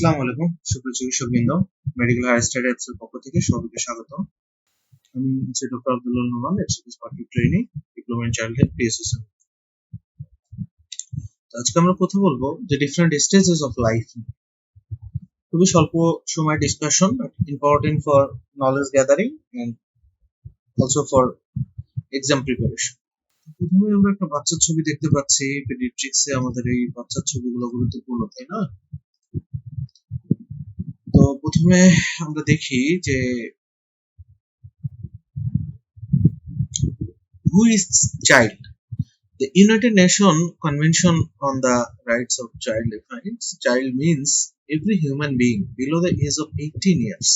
আসসালামু আলাইকুম সুপ্রিয় চিকিৎসকবৃন্দ, মেডিকেল হায়ার স্টাডি অ্যাপসের পক্ষ থেকে সবাইকে স্বাগত। আমি হচ্ছে doctor Abdullah Al-Noman, FCPS partner training, diploma in child health, BSMMU। আজকে আমরা কথা বলবো যে ডিফারেন্ট স্টেজেস অফ লাইফ। খুবই স্বল্প সময় discussion, important for knowledge gathering and also for exam preparation. প্রথমে আমরা একটা বাচ্চার ছবি দেখতে পাচ্ছি। পেডিয়াট্রিক্সে আমাদের এই বাচ্চার ছবিগুলো গুরুত্বপূর্ণ, তাই না? তো প্রথমে আমরা দেখি যে who is child. The United Nations Convention on the Rights of Child defines child means every human being below the age of 18 years,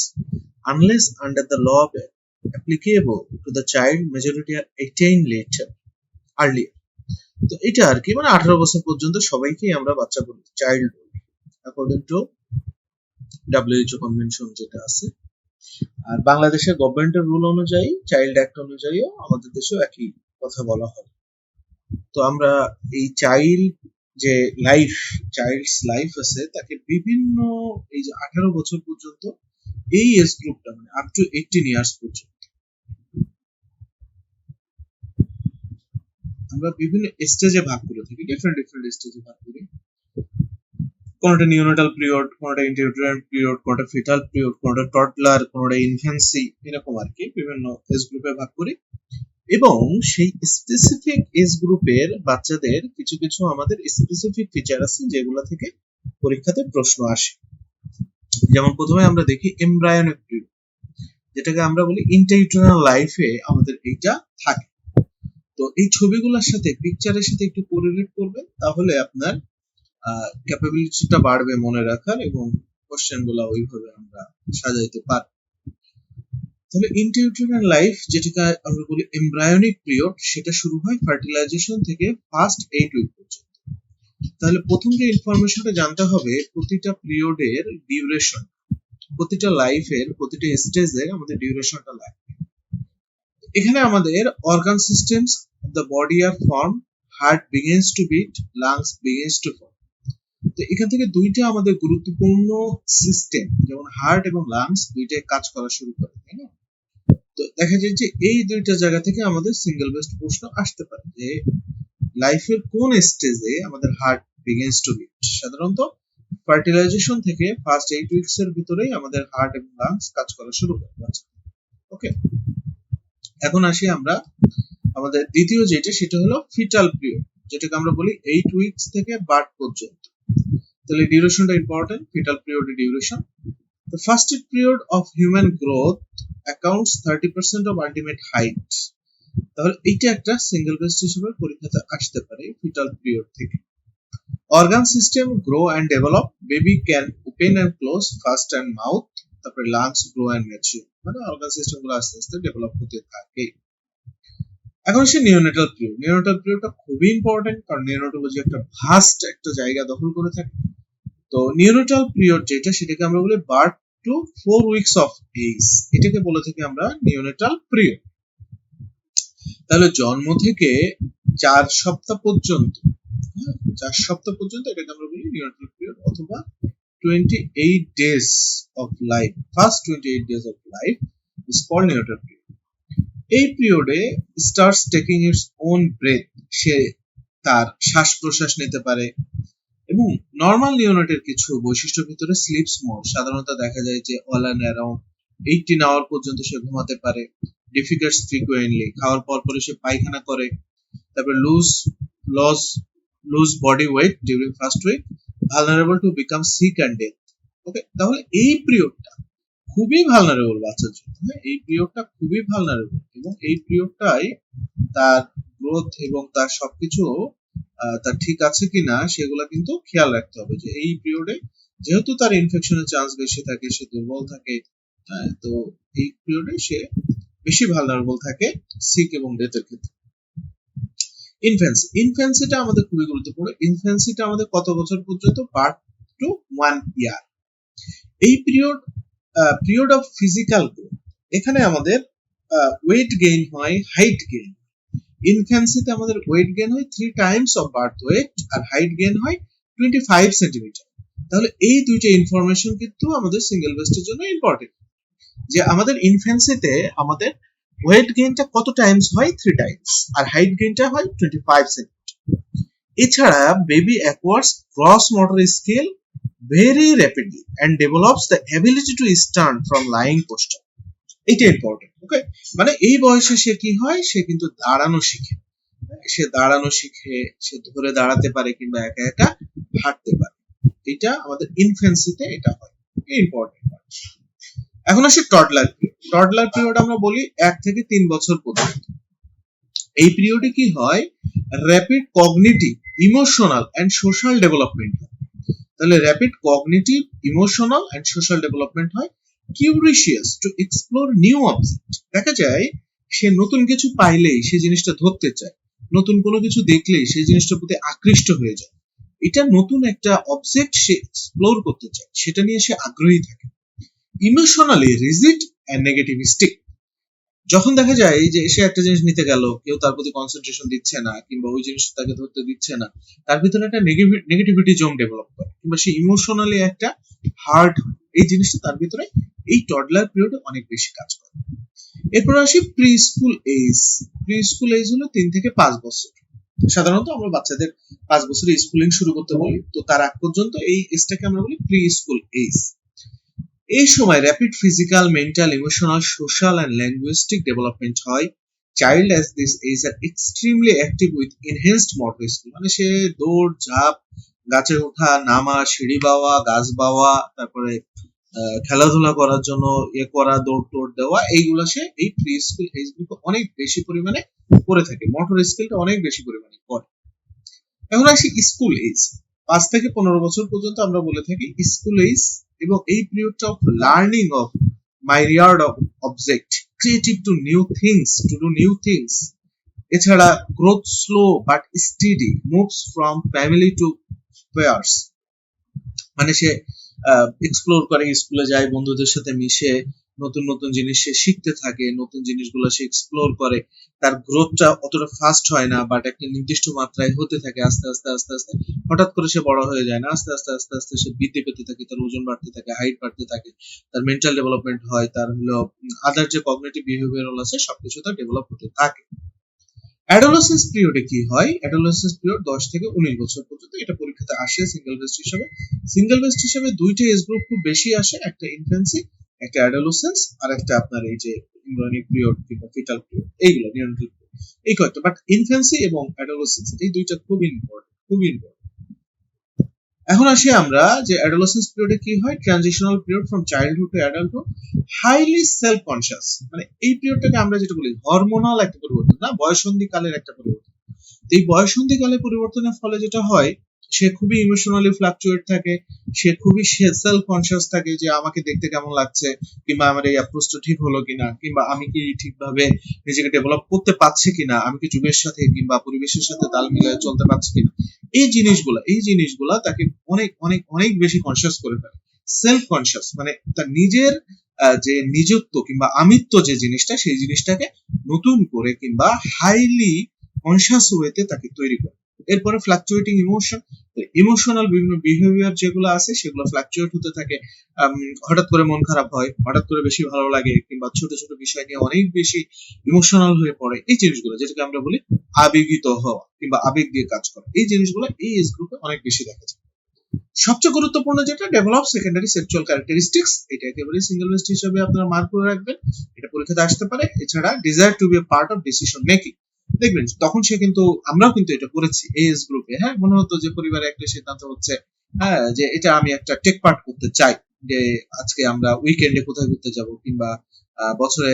unless under the law applicable to the child majority are attained earlier. তো এটা আর কি, মানে 18 বছর পর্যন্ত সবাইকেই আমরা বাচ্চা বলি, চাইল্ড বলি, অ্যাকর্ডিং টু WHO কনভেনশন যেটা আছে। আর বাংলাদেশের গভর্নমেন্টের রুল অনুযায়ী, চাইল্ড অ্যাক্ট অনুযায়ীও আমাদের দেশেও একই কথা বলা হয়। তো আমরা এই চাইল্ডস লাইফ আছে, তাকে বিভিন্ন এই যে 18 বছর পর্যন্ত এই এজ গ্রুপটা, মানে আপ টু 18 ইয়ার্স পর্যন্ত আমরা বিভিন্ন স্টেজে ভাগ করে থাকি, ডিফারেন্ট স্টেজে ভাগ করি। কোনটা নিওনেটাল পিরিয়ড, কোনটা ইন্টারমিডিয়েট পিরিয়ড, কোনটা ফিটাল পিরিয়ড, কোনটা টডলার, কোনটা ইনফ্যান্সি, এরকম আর কি বিভিন্ন এজ গ্রুপে ভাগ করি। এবং সেই স্পেসিফিক এজ গ্রুপের বাচ্চাদের কিছু কিছু আমাদের স্পেসিফিক ফিচার আছে যেগুলো থেকে পরীক্ষাতে প্রশ্ন আসে। যেমন প্রথমে আমরা দেখি এমব্রায়োনিক পিরিয়ড, যেটাকে আমরা বলি ইন্ট্রাইউটেরাল লাইফে আমাদের এইটা থাকে। তো এই ছবিগুলোর সাথে, পিকচারের সাথে একটু কোরিলেট করবে, তাহলে আপনার ক্যাপাবিলিটিটা বাড়বে মনে রাখার, এবং কোশ্চেনগুলো ওইভাবে আমরা সাজাইতে পারব। তাহলে ইন্ট্রাইউটেরাল লাইফ, যেটাকে আমরা বলি এমব্রায়োনিক পিরিয়ড, সেটা শুরু হয় ফার্টিলাইজেশন থেকে ফার্স্ট 8 উইক পর্যন্ত। তাহলে প্রথম যে ইনফরমেশনটা জানতে হবে, প্রতিটা পিরিয়ডের ডিউরেশন, প্রতিটা লাইফের প্রতিটা স্টেজে আমাদের ডিউরেশনটা লাগবে। এখানে আমাদের organ systems of the body are form, heart begins to beat, lungs begins to form. তো এখান থেকে দুইটা আমাদের গুরুত্বপূর্ণ সিস্টেম, যেমন হার্ট এবং লাংস, দুইটাই কাজ করা শুরু করে, তাই না? তো দেখা যায় যে এই দুইটা জায়গা থেকে আমাদের সিঙ্গেল বেস্ট প্রশ্ন আসতে পারে যে লাইফের কোন স্টেজে আমাদের হার্ট বিগিনস টু বিট। সাধারণত ফার্টিলাইজেশন থেকে ফার্স্ট 8 উইকস এর ভিতরেই আমাদের হার্ট এবং লাংস কাজ করা শুরু করে। ওকে, এখন আসি আমরা আমাদের দ্বিতীয় যেটা, সেটা হলো ফিটাল পিরিয়ড, যেটাকে আমরা বলি 8 উইকস থেকে বার্থ পর্যন্ত। তাহলে ডিউরেশনটা ইম্পর্টেন্ট, ফিটাল পিরিয়ডের duration. The first period of human growth accounts 30% of ultimate height. তাহলে এইটা একটা সিঙ্গেল বেস্ট হিসেবে পরীক্ষাতে আসতে পারে ফিটাল পিরিয়ড থেকে। Organ system grow and develop, baby can open and close first and mouth, তারপরে লাংস গ্রো অ্যান্ড ম্যাচিউর, মানে অর্গান সিস্টেম গুলো আস্তে আস্তে ডেভেলপ হতে থাকে। এখন সে নিওনেটাল পিরিয়ড। নিওনেটাল পিরিয়ডটা খুবই ইম্পর্টেন্ট, কারণ নিওনেটোলজি একটা ভাস্ট একটা জায়গা দখল করে থাকে। তো নিওনেটাল পিরিয়ড যেটা, সেটাকে আমরা বলি birth to 4 weeks of age, এটাকে বলে থাকি আমরা নিওনেটাল পিরিয়ড। তাহলে জন্ম থেকে 4 সপ্তাহ পর্যন্ত, 4 সপ্তাহ পর্যন্ত এটাকে আমরা বলি নিওনেটাল পিরিয়ড, অথবা 28 days of life, first 28 days of life is called neonatal period. এই পিরিয়ডে starts taking its own breath, সে তার শ্বাস প্রশ্বাস নিতে পারে। এবং নর্মাল নিওনেটের কিছু বৈশিষ্ট্যের ভিতরে স্লিপস মোর, সাধারণত দেখা যায় যে অল অ্যান্ড অ্যারাউন্ড 18 আওয়ার পর্যন্ত সে ঘুমাতে পারে। ডিফিকাটস ফ্রিকুয়েন্টলি, খাওয়ার পর পরে সে পায়খানা করে। তারপরে lose body weight during first week, vulnerable to become sick and death. Okay, তাহলে এই পিরিয়ডটা খুবই ভালনারেবল বাচ্চার জন্য। এই পিরিয়ডটা খুবই ভালনারেবল, এবং এই পিরিয়ডটাই তার গ্রোথ এবং তার সবকিছু তার ঠিক আছে কিনা সেগুলা কিন্তু খেয়াল রাখতে হবে। যে এই পিরিয়ডে যেহেতু তার ইনফেকশনের চান্স বেশি থাকে, সে দুর্বল থাকে, তো এই পিরিয়ডে সে বেশি ভালনারেবল থাকে সিক এবং ডেথের ক্ষেত্রে। ইনফ্যান্সিটা আমাদের খুবই গুরুত্বপূর্ণ। ইনফ্যান্সিটা আমাদের কত বছর পর্যন্ত? Birth to 1 year. এই পিরিয়ড অফ ফিজিক্যাল গ্রোথ, এখানে আমাদের ওয়েট গেইন হয়, হাইট গেইন। ইনফ্যান্সিতে আমাদের ওয়েট গেইন হয় 3 টাইমস অফ বার্থ ওয়েট, আর হাইট গেইন হয় 25 সেন্টিমিটার। তাহলে এই দুইটা ইনফরমেশন কিন্তু আমাদের সিঙ্গেল বেস্টের জন্য ইম্পর্টেন্ট, যে আমাদের ইনফ্যান্সিতে আমাদের ওয়েট গেইনটা কত টাইমস হয়, 3 টাইমস, আর হাইট গেইনটা হয় 25 সেন্টিমিটার। এছাড়া baby acquires gross motor skill very rapidly and develops the ability to stand from lying posture. এটা ইম্পর্টেন্ট। ওকে, মানে এই বয়সে সে কি হয়, সে কিন্তু দাঁড়ানো শিখে, সে দাঁড়ানো শিখে, সে ধরে দাঁড়াতে পারে কিংবা একা একা হাঁটতে পারে। এটা আমাদের ইনফ্যান্সিতে এটা হয়, ইম্পর্টেন্ট। এখন আসে টডলার পিরিয়ড। টডলার পিরিয়ড আমরা বলি 1 থেকে 3 বছর পর্যন্ত। এই পিরিয়ডে কি হয়, rapid cognitive, emotional and social development হয়। তাহলে rapid cognitive, emotional and social development হয়। Curious to explore new object, দেখা যায় সে নতুন কিছু পাইলেই সে জিনিসটা ধরতে চায়, নতুন কোনো কিছু দেখলেই সেই জিনিসটার প্রতি আকৃষ্ট হয়ে যায়, এটা নতুন একটা অবজেক্ট সে এক্সপ্লোর করতে চায়, সেটা নিয়ে সে আগ্রহী থাকে। ইমোশনালি রিজিড এন্ড নেগেটিভিস্টিক, যখন দেখা যায় যে সে একটা জিনিস নিতে গেল, কেউ তার প্রতি কনসেন্ট্রেশন দিচ্ছে না কিংবা ওই জিনিসটা তাকে ধরতে দিচ্ছে না, তার ভিতরে একটা নেগেটিভিটি জোন ডেভেলপ করে কিংবা সে ইমোশনালি একটা হার্ড, এই জিনিসটা তার ভিতরে এই টডলার পিরিয়ডে অনেক বেশি কাজ করে। এরপর আসি preschool age. Preschool age হলো 3 থেকে 5 বছর। সাধারণত আমরা বাচ্চাদের 5 বছরে স্কুলিং শুরু করতে বলি, তো তার আগ পর্যন্ত এই এজটাকে আমরা বলি প্রি স্কুল এজ। এই সময় rapid physical, mental, emotional, social and linguistic development হয়। Child at this age are extremely active with enhanced motor skill, মানে সে দৌড় ঝাঁপ, গাছে ওঠা নামা, সিঁড়ি বাওয়া, গাছ বাওয়া, তারপরে খেলাধুলা করার জন্য করা, দৌড় টোড় দেওয়া, এইগুলো সে এই প্রি স্কুল এজ গ্রুপে অনেক বেশি পরিমাণে করে থাকে, মোটর স্কিলটা অনেক বেশি পরিমাণে করে। এখন আসি স্কুল এজ। 5 থেকে 15 বছর পর্যন্ত আমরা বলে থাকি স্কুল এজ, এবং এই পিরিয়ডটা of learning of myriad of object, creative to new things, to do new things. এছাড়া growth slow but steady, moves from family to peers, মানে সে এক্সপ্লোর করে, স্কুলে যায়, বন্ধুদের সাথে মিশে নতুন নতুন জিনিস সে শিখতে থাকে, নতুন জিনিসগুলো সে এক্সপ্লোর করে। তার গ্রোথটা অতটা ফাস্ট হয় না, বাট একটা নির্দিষ্ট মাত্রায় হতে থাকে, আস্তে আস্তে আস্তে আস্তে, হঠাৎ করে সে বড় হয়ে যায় না, আস্তে আস্তে আস্তে আস্তে সে বৃদ্ধি পেতে থাকে, তার ওজন বাড়তে থাকে, হাইট বাড়তে থাকে, তার মেন্টাল ডেভেলপমেন্ট হয়, তার হলো আদার যে কগনিটিভ বিহেভিয়ারাল আছে সবকিছু তার ডেভেলপ হতে থাকে। অ্যাডোলেসেন্স পিরিয়ডে কি হয়, অ্যাডোলেসেন্স পিরিয়ড 10 থেকে 19 বছর পর্যন্ত, এটা পরীক্ষাতে আসে সিঙ্গেল বেস্ট হিসেবে। সিঙ্গেল বেস্ট হিসেবে দুইটা এজ গ্রুপ খুব বেশি আসে, একটা ইনফ্যান্সি, একটা অ্যাডোলেসেন্স, আর একটা আপনার এই যে ইমব্রিয়নিক পিরিয়ড কিংবা ফিটাল পিরিয়ড, এইগুলো নিয়ন্ত্রিত, এই কয়েকটা। বাট ইনফ্যান্সি এবং অ্যাডোলেসেন্স এই দুইটা খুব ইম্পর্টেন্ট, খুব ইম্পর্টেন্ট। এখন আসি আমরা যে অ্যাডোলেসেন্স পিরিয়ডে কি হয়, transitional period from childhood to adulthood, highly self conscious, মানে এই পিরিয়ডটাকে আমরা যেটা বলি হরমোনাল একটা পরিবর্তন, না বয়সন্ধি কালের একটা পরিবর্তন। এই বয়সন্ধি কালে পরিবর্তনের ফলে যেটা হয়, সে খুবই ইমোশনালি ফ্লাকচুয়েট থাকে, সে খুবই সেলফ কনসিয়াস থাকে যে আমাকে দেখতে কেমন লাগছে, কিংবা আমার এই অ্যাপ্রোচটা ঠিক হলো কিনা, কিংবা আমি কি ঠিকভাবে নিজেকে ডেভেলপ করতে পারছি কিনা, আমি কি যুগের সাথে কিংবা পরিবেশের সাথে তাল মিলিয়ে চলতে পারছি কিনা, এই জিনিসগুলা তাকে অনেক অনেক অনেক বেশি কনসিয়াস করে ফেলে। সেলফ কনসিয়াস মানে তার নিজের যে নিজত্ব কিংবা আমিত্ব যে জিনিসটা, সেই জিনিসটাকে নতুন করে কিংবা হাইলি কনসিয়াস ওয়েতে তাকে তৈরি করে। এরপরে ফ্লাকচুয়েটিং ইমোশন, ইমোশনাল বিভিন্ন বিহেভিয়ার যেগুলো আছে সেগুলো ফ্লাকচুয়েট হতে থাকে। হঠাৎ করে মন খারাপ হয়, হঠাৎ করে বেশি ভালো লাগে, কিংবা ছোট ছোট বিষয় নিয়ে অনেক বেশি ইমোশনাল হয়ে পড়ে, এই জিনিসগুলো যেটাকে আমরা বলি আবেগিত হওয়া কিংবা আবেগ দিয়ে কাজ করা, এই জিনিসগুলো এই এজ গ্রুপে অনেক বেশি দেখা যায়। সবচেয়ে গুরুত্বপূর্ণ যেটা, ডেভেলপ সেকেন্ডারি সেক্সুয়াল ক্যারেক্টারিস্টিক্স, এটা একেবারে সিঙ্গেল বেস্ট হিসেবে আপনারা মার্ক করে রাখবেন, এটা পরীক্ষাতে আসতে পারে। এছাড়া desire to be a part of decision making, দেখবেন তখন সে কিন্তু, আমরাও কিন্তু এটা করেছি এজ গ্রুপে, হ্যাঁ, মনে হতো যে পরিবারে একটা সিদ্ধান্ত হচ্ছে, হ্যাঁ, যে এটা আমি একটা টেক পার্ট করতে চাই, যে আজকে আমরা উইকেন্ডে কোথায় ঘুরতে যাব, কিংবা বছরে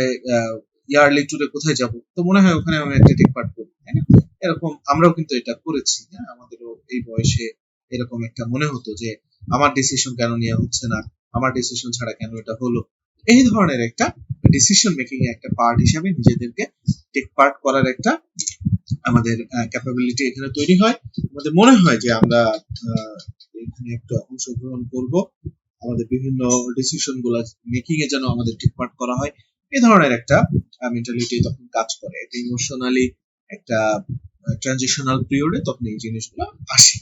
ইয়ারলি ট্যুরে কোথায় যাব, তো মনে হয় ওখানে আমি একটা টেক পার্ট করি, তাই না? এরকম আমরাও কিন্তু এটা করেছি, হ্যাঁ, আমাদেরও এই বয়সে এরকম একটা মনে হতো যে আমার ডিসিশন কেন নেওয়া হচ্ছে না, আমার ডিসিশন ছাড়া কেন এটা হলো, এই ধরনের একটা ডিসিশন মেকিং এর একটা পার্ট হিসাবে নিজেদেরকে টেক পার্ট করার একটা আমাদের ক্যাপাবিলিটি এখানে তৈরি হয়। আমাদের মনে হয় যে আমরা এখানে একটা অংশগ্রহণ করব, আমাদের বিভিন্ন ডিসিশন গুলা মেকিং এ যেন আমাদের টেক পার্ট করা হয়, এই ধরনের একটা মেন্টালিটি তখন কাজ করে। এটা ইমোশনালি একটা ট্রানজিশনাল পিরিয়ডে তখন এই জিনিসগুলো আসে।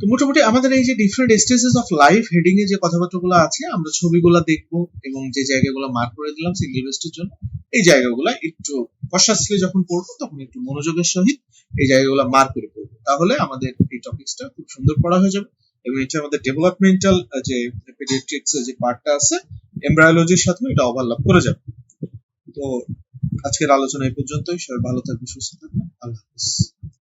তো মোটামুটি আমাদের এই যে different stages of life heading এ যে কথাবার্তাগুলো আছে আমরা ছবিগুলো দেখবো এবং যে জায়গাগুলো মার্ক করে দিলাম সিঙ্গেল বেস্টের জন্য এই জায়গাগুলো একটু কনশাসলি যখন পড়বো তখন একটু মনোযোগের সহিত এই জায়গাগুলো মার্ক করে পড়বো, তাহলে আমাদের এই টপিকসটা খুব সুন্দর পড়া হয়ে যাবে এবং এটা আমাদের ডেভেলপমেন্টাল যে পেডিয়াট্রিক্স এর যে পার্টটা আছে এমব্রায়োলজির সাথে এটা ওভারল্যাপ করে যাবে। তো আজকের আলোচনা এই পর্যন্তই, সবাই ভালো থাকবেন, সুস্থ থাকবেন, আল্লাহ হাফেজ।